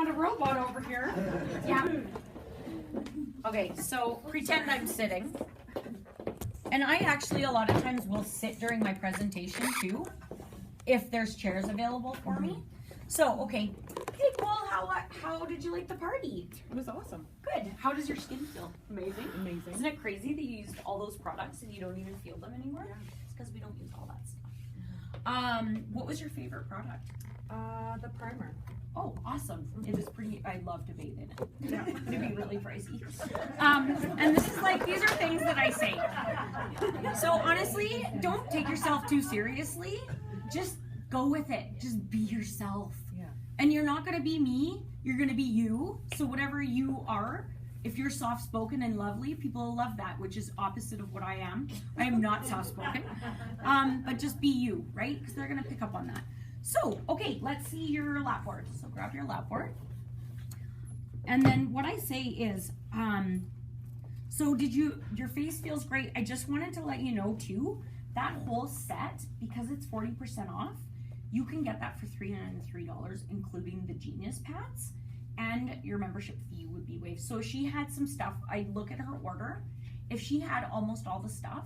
not a robot over here. Yeah. Okay, so pretend I'm sitting. And I actually a lot of times will sit during my presentation too, if there's chairs available for me. So, okay. Hey, Cole, how did you like the party? It was awesome. Good. How does your skin feel? Amazing. Amazing. Isn't it crazy that you used all those products and you don't even feel them anymore? Yeah. It's because we don't use all that stuff. What was your favorite product? The primer. Oh, awesome. It was pretty, I love to bathe in it. Yeah. It'd be really pricey. And this is like, these are things that I say. So honestly, don't take yourself too seriously. Just go with it. Just be yourself. Yeah. And you're not going to be me. You're going to be you. So whatever you are, if you're soft-spoken and lovely, people will love that, which is opposite of what I am. I am not soft-spoken. But just be you, right? Because they're going to pick up on that. So, okay, let's see your lap board. So grab your lap board. And then what I say is, so your face feels great. I just wanted to let you know too, that whole set, because it's 40% off, you can get that for $303, including the Genius Pads, and your membership fee would be waived. So she had some stuff, I look at her order. If she had almost all the stuff,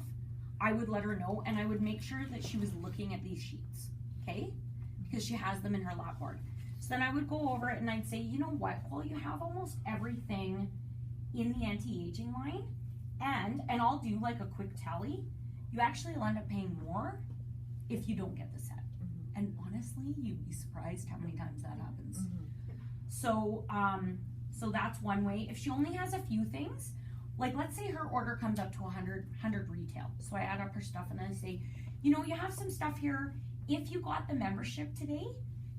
I would let her know, and I would make sure that she was looking at these sheets, okay? Because she has them in her lap board. So then I would go over it and I'd say, you know what, well, you have almost everything in the anti-aging line, and I'll do like a quick tally. You actually will end up paying more if you don't get the set. And honestly, you'd be surprised how many times that happens. So, so that's one way. If she only has a few things, like let's say her order comes up to 100 retail. So I add up her stuff and I say, you know, you have some stuff here. If you got the membership today,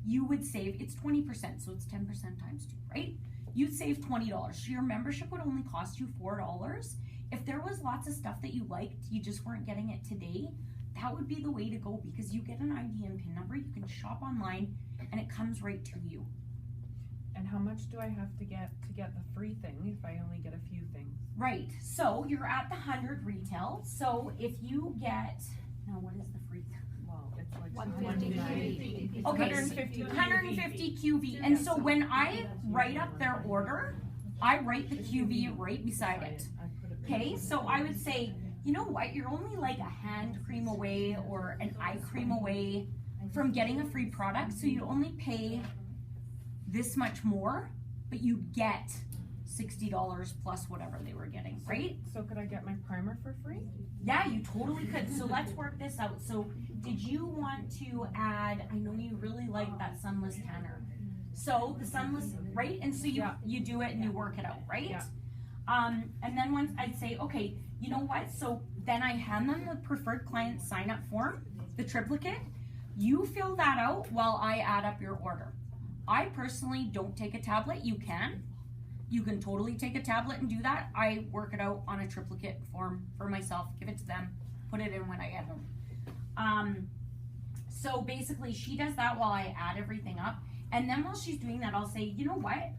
you would save, it's 20%, so it's 10% times 2, right? You'd save $20. So your membership would only cost you $4. If there was lots of stuff that you liked, you just weren't getting it today, that would be the way to go, because you get an ID and PIN number, you can shop online, and it comes right to you. And how much do I have to get the free thing if I only get a few things? Right, so you're at the 100 retail, so if you get, now what is the free thing? Well, it's like 150. Okay, 150 QV. And so when I write up their order, I write the QV right beside it. Okay, so I would say, you know what, you're only like a hand cream away or an eye cream away from getting a free product, so you only pay this much more, but you get $60 plus whatever they were getting, right? So could I get my primer for free? Yeah, you totally could. So let's work this out. So did you want to add, I know you really like that sunless tanner. So the sunless, right? And so you do it and you work it out, right? Yeah. And then once I'd say, okay, you know what? So then I hand them the preferred client sign up form, the triplicate. You fill that out while I add up your order. I personally don't take a tablet. You can. You can totally take a tablet and do that. I work it out on a triplicate form for myself, give it to them, put it in when I get home. So basically she does that while I add everything up. And then while she's doing that, I'll say, you know what?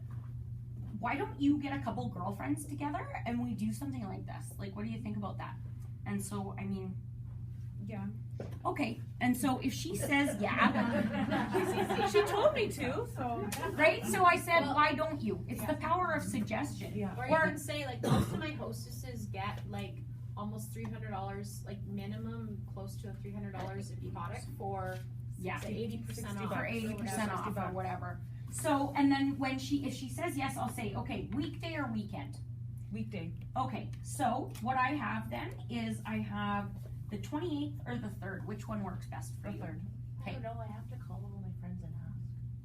Why don't you get a couple girlfriends together and we do something like this? Like, what do you think about that? And so, I mean, yeah. Okay, and so if she says yeah, She told me to, so. right? So I said, why don't you? It's the power of suggestion. Yeah. Or you can say, like, most of my hostesses get like almost $300, like minimum close to a $300 product for Yeah. 80% off. For 80% off or whatever. So, and then when if she says yes, I'll say, okay, weekday or weekend? Weekday. Okay, so what I have then is I have the 28th or the 3rd. Which one works best for The you? 3rd. I don't know, I have to call all my friends and ask.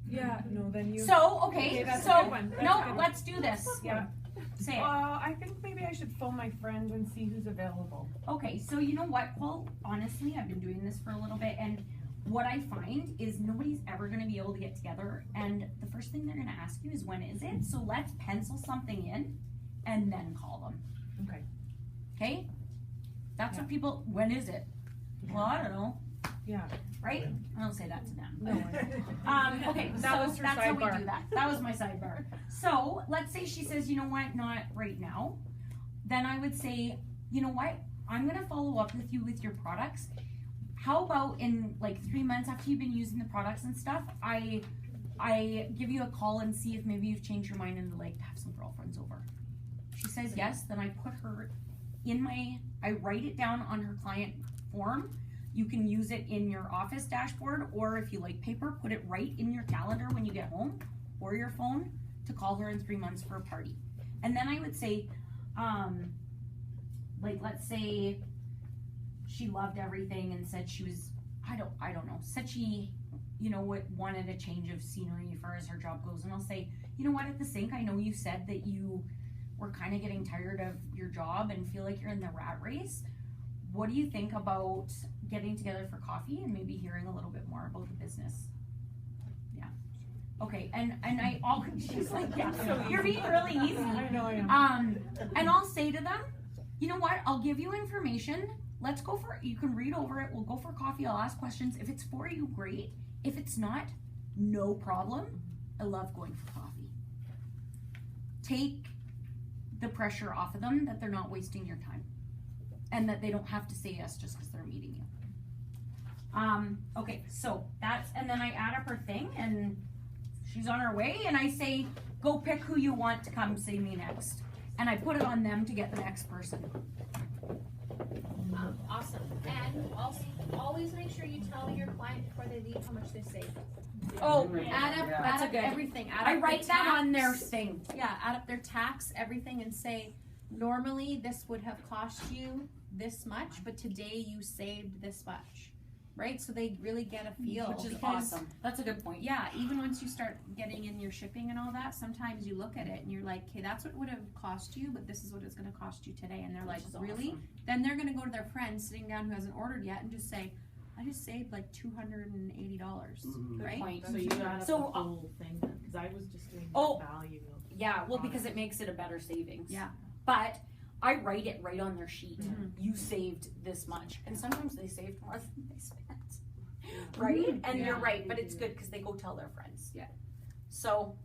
Yeah, no, then you. So, okay, that's a so, good one. That's no, a good one. let's do this. Yeah. Say it. I think maybe I should phone my friend and see who's available. Okay, so you know what, well, honestly, I've been doing this for a little bit, and what I find is nobody's ever going to be able to get together, and the first thing they're going to ask you is when is it? So let's pencil something in and then call them. Okay. Okay? That's what people, when is it? Well, I don't know. Yeah. Right? I don't say that to them. No. Okay, That so was her that's how we sidebar. do that. That was my sidebar. So let's say she says, you know what, not right now. Then I would say, you know what, I'm going to follow up with you with your products. How about in like 3 months after you've been using the products and stuff, I I give you a call and see if maybe you've changed your mind and would like to have some girlfriends over. She says yes, then I put her I write it down on her client form. You can use it in your office dashboard, or if you like paper, put it right in your calendar when you get home, or your phone, to call her in 3 months for a party. And then I would say, like, let's say she loved everything and said she was, I don't know, said she, you know, wanted a change of scenery as far as her job goes. And I'll say, you know what, at the sink, I know you said that you were kind of getting tired of your job and feel like you're in the rat race. What do you think about getting together for coffee and maybe hearing a little bit more about the business? Yeah. Okay, and she's like, yeah, you're being really easy. I know I am. And I'll say to them, you know what, I'll give you information. Let's go for it. You can read over it. We'll go for coffee. I'll ask questions. If it's for you, great. If it's not, no problem. I love going for coffee. Take the pressure off of them that they're not wasting your time and that they don't have to say yes just because they're meeting you. Okay, so and then I add up her thing and she's on her way and I say, go pick who you want to come see me next. And I put it on them to get the next person. Awesome. And also, always make sure you tell your client before they leave how much they saved. Oh, Add up, That's add up good. everything. Add I up write the that on their tax. thing. Yeah, add up their tax, everything, and say, normally this would have cost you this much, but today you saved this much. Right? So they really get a feel. Which is because, awesome. That's a good point. yeah, even once you start getting in your shipping and all that, sometimes you look at it and you're like, okay, that's what would have cost you, but this is what it's going to cost you today. And they're like, Which is really? awesome. Then they're going to go to their friend sitting down who hasn't ordered yet and just say, I just saved like $280, Good right? point. So you add up So, the whole thing then, because I was just doing Oh. the value of. Yeah, well, because it makes it a better savings. Yeah. But I write it right on their sheet. Mhm. You saved this much. And sometimes they saved more than they spent. Right? And you're Yeah. right, but it's good because they go tell their friends. Yeah. So,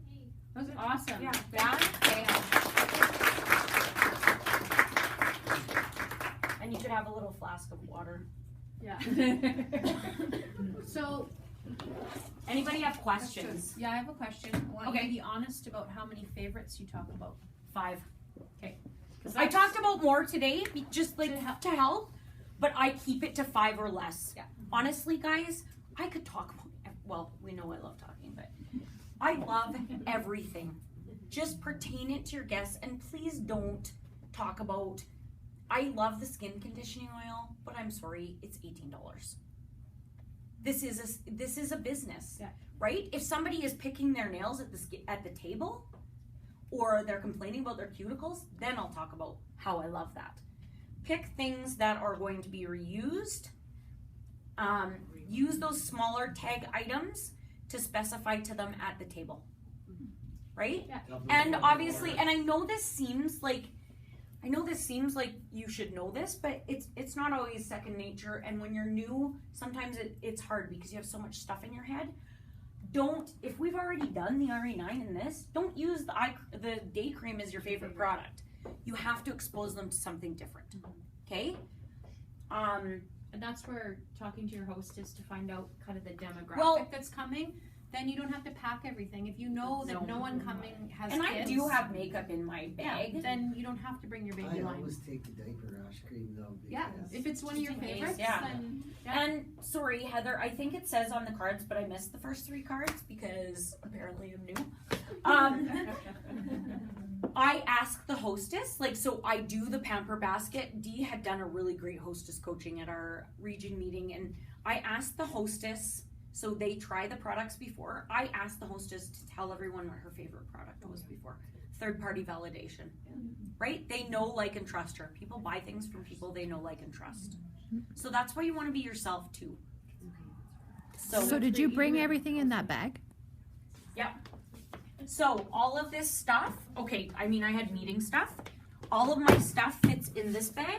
That was awesome. yeah, and you could have a little flask of water. Yeah. So, Anybody have questions? yeah, I have a question. I want you Okay. to be honest about how many favorites you talk about. 5. 'Cause I that's- talked about more today, just like To to help, but I keep it to 5 or less. Yeah. Honestly, guys, I could talk about, well, we know I love talking, but I love everything. Just pertain it to your guests, and please don't talk about, I love the skin conditioning oil, but I'm sorry, it's $18. This is a business, Yeah. right? If somebody is picking their nails at the table, or they're complaining about their cuticles, then I'll talk about how I love that. Pick things that are going to be reused. Use those smaller tag items to specify to them at the table, right? Yeah. And obviously, and I know this seems like you should know this, but it's not always second nature. And when you're new, sometimes it's hard because you have so much stuff in your head. If we've already done the RE9 in this, don't use the day cream as your favorite product. You have to expose them to something different. Okay? And that's where talking to your hostess to find out kind of the demographic Well- that's coming, then you don't have to pack everything. If you know that no one coming has And kids, I do have makeup in my bag. yeah, then you don't have to bring your baby I line. always take the diaper rash cream though. Yeah, because if it's one of your Just in case, favorites, yeah. then yeah. And sorry, Heather, I think it says on the cards, but I missed the first 3 cards because apparently I'm new. I ask the hostess, so I do the pamper basket. Dee had done a really great hostess coaching at our region meeting, and I asked the hostess, so they try the products before. I asked the hostess to tell everyone what her favorite product was before. Third-party validation, right? They know, like, and trust her. People buy things from people they know, like, and trust. So that's why you want to be yourself too. So did you bring everything in that bag? So all of this stuff, I had meeting stuff. All of my stuff fits in this bag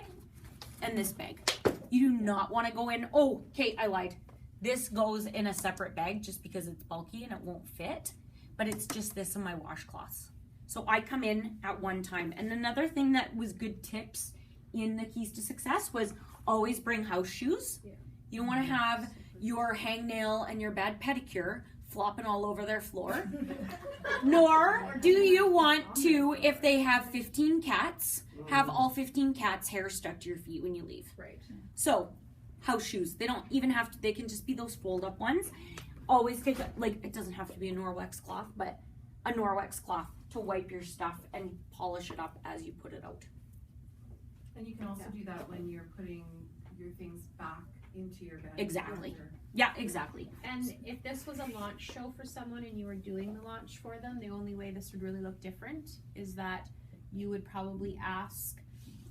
and this bag. You do not want to go in, I lied. This goes in a separate bag just because it's bulky and it won't fit, but it's just this and my washcloths. So I come in at one time. And another thing that was good tips in the Keys to Success was always bring house shoes. You don't want to have your hangnail and your bad pedicure flopping all over their floor. Nor do you want to, if they have 15 cats, have all 15 cats' hair stuck to your feet when you leave. Right. So, house shoes. They don't even have to, they can just be those fold up ones. Always take, like, it doesn't have to be a Norwex cloth, but a Norwex cloth to wipe your stuff and polish it up as you put it out. And you can also do that when you're putting your things back into your bag. Exactly. Yeah, exactly. And if this was a launch show for someone and you were doing the launch for them, the only way this would really look different is that you would probably ask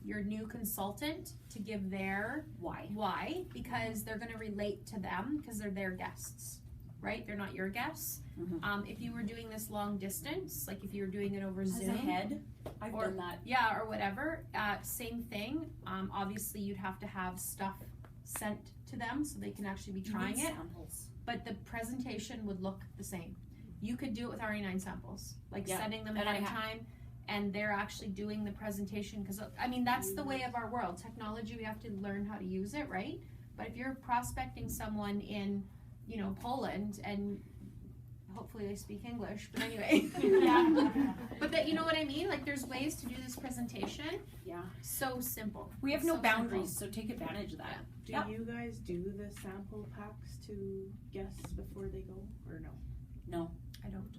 your new consultant to give their why, because they're going to relate to them because they're their guests, right? They're not your guests. Mhm. If you were doing this long distance, like if you were doing it over As Zoom, a head, I've or- done that. yeah, or whatever, same thing. Obviously, you'd have to have stuff sent to them so they can actually be trying it. Samples. But the presentation would look the same. You could do it with RE9 samples, like Yeah, sending them and ahead I of time, and they're actually doing the presentation. Because I mean, that's the way of our world. Technology, we have to learn how to use it, right? But if you're prospecting someone in, you know, Poland, and hopefully they speak English, but anyway, yeah. But that, you know what I mean? Like, there's ways to do this presentation. Yeah. So simple. We have no So boundaries, so take advantage of that. Do Yep. you guys do the sample packs to guests before they go, or no? No, I don't.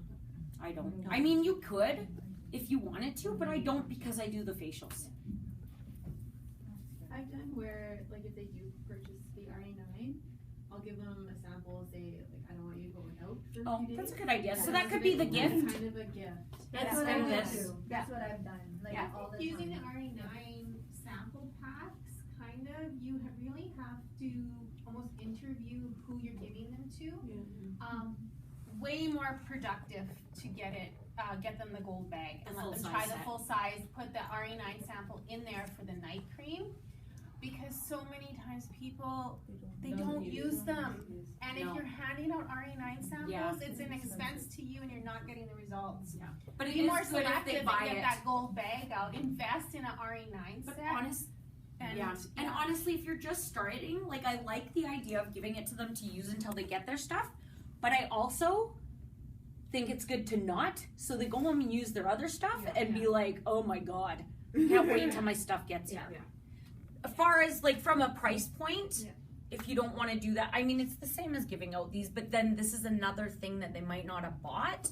I don't. I mean, you could if you wanted to, but I don't because I do the facials. I've done where, like, if they do purchase the RE9, I'll give them a sample, say, like, I don't want you to go out for a Oh, few days. that's a good idea. So And that it's could a be the bit- gift. Kind of a gift. That's what kind I of do this. too. That's what I've done, like Yeah. all the Using the time. RE9 sample packs, kind of, you really have to almost interview who you're giving them to. Way more productive to get it, get them the gold bag and The let them full try size the set. full size, put the RE9 sample in there for the night cream. Because so many times people, they don't use them. And if No. you're handing out RE9 samples, Yeah. it's an expense to you and you're not getting the results. But it Be is more good if selective they and buy get it. that gold bag out. Invest in an RE9 But set. honest, And, yeah. And honestly, if you're just starting, like I like the idea of giving it to them to use until they get their stuff, but I also think it's good to not, so they go home and use their other stuff and be like, oh my god, can't wait until my stuff gets here. As far as like from a price point, if you don't want to do that, I mean, it's the same as giving out these, but then this is another thing that they might not have bought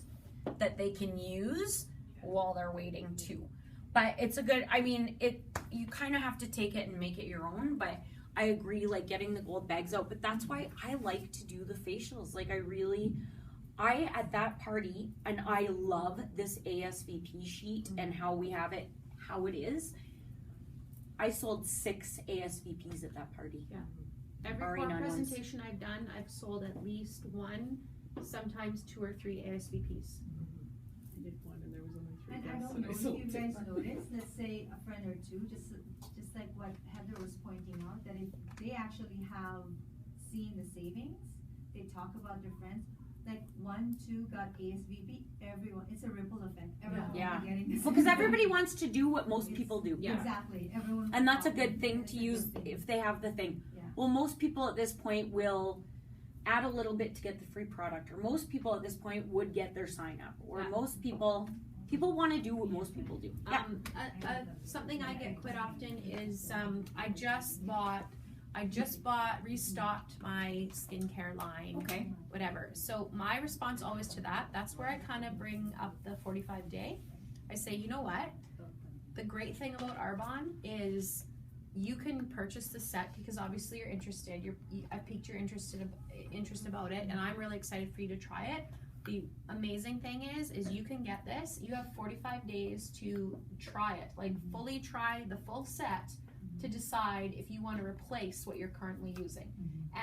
that they can use while they're waiting too. But it's a good, I mean, you kind of have to take it and make it your own, but I agree, like getting the gold bags out, but that's why I like to do the facials. Like at that party, and I love this ASVP sheet and how we have it, how it is. I sold 6 ASVPs at that party. Every RE9 core ones. presentation I've done, I've sold at least 1, sometimes 2 or 3 ASVPs. I did one and there was only 3 And I guests don't and know I if sold you 2. guys noticed, let's say a friend or two, just like what Heather was pointing out, that if they actually have seen the savings, they talk about their friends, like 1, 2 got ASVP, everyone, it's a ripple effect, everyone will Yeah. be getting this. Well, because everybody wants to do what most people do. Exactly, everyone. And that's a will good copy, thing and to it's a use good thing. if they have the thing. Yeah. Well, most people at this point will add a little bit to get the free product, or most people at this point would get their sign up, or most people want to do what most people do. Yeah. Something I get quite often is I just restocked my skincare line. Okay. Whatever. So my response always to that's where I kind of bring up the 45-day. I say, you know what? The great thing about Arbonne is you can purchase the set because obviously you're interested. I piqued your interest about it, and I'm really excited for you to try it. The amazing thing is you can get this. You have 45 days to try it, like fully try the full set to decide if you want to replace what you're currently using.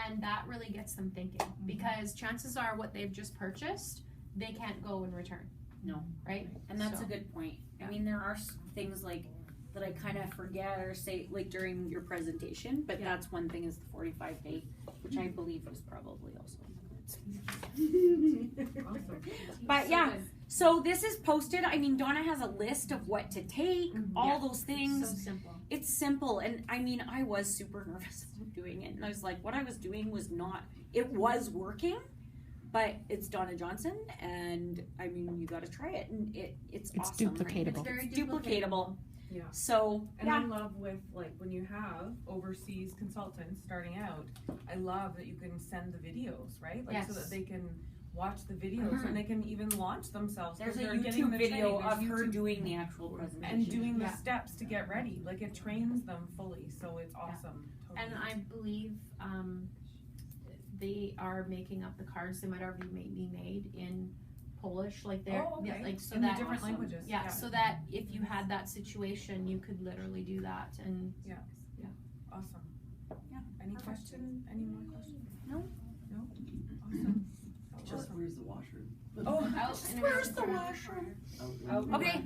And that really gets them thinking because chances are what they've just purchased, they can't go and return. No. Right? And that's So, a good point. I mean, there are things like that I kind of forget or say like during your presentation, but that's one thing is the 45-day, which I believe was probably also. But yeah, so this is posted. I mean, Donna has a list of what to take, all those things. So simple. It's simple, and I mean, I was super nervous about doing it, and I was like, what I was doing was not, it was working, but it's Donna Johnson, and I mean, you got to try it, and it's It's awesome, right? duplicatable. It's very It's duplicatable. Yeah. So And yeah, I love with, like, when you have overseas consultants starting out, I love that you can send the videos, right? Like, so Yes. that they can watch the videos and they can even launch themselves. 'cause there's a they're getting YouTube the video training. of There's her YouTube- doing the actual presentation. and doing the Yeah. steps to get ready. Like, it trains them fully, so it's awesome. Totally. And I believe they are making up the cards. They might already be made in Polish, like they're Oh, okay. like so In the that different languages, Yeah, yeah. so that if you had that situation, you could literally do that. And Awesome. Yeah. Any questions? Any more questions? No. No? Awesome. Just where's the washroom? Oh, out in Where's the emergency room. washroom? Out- Okay.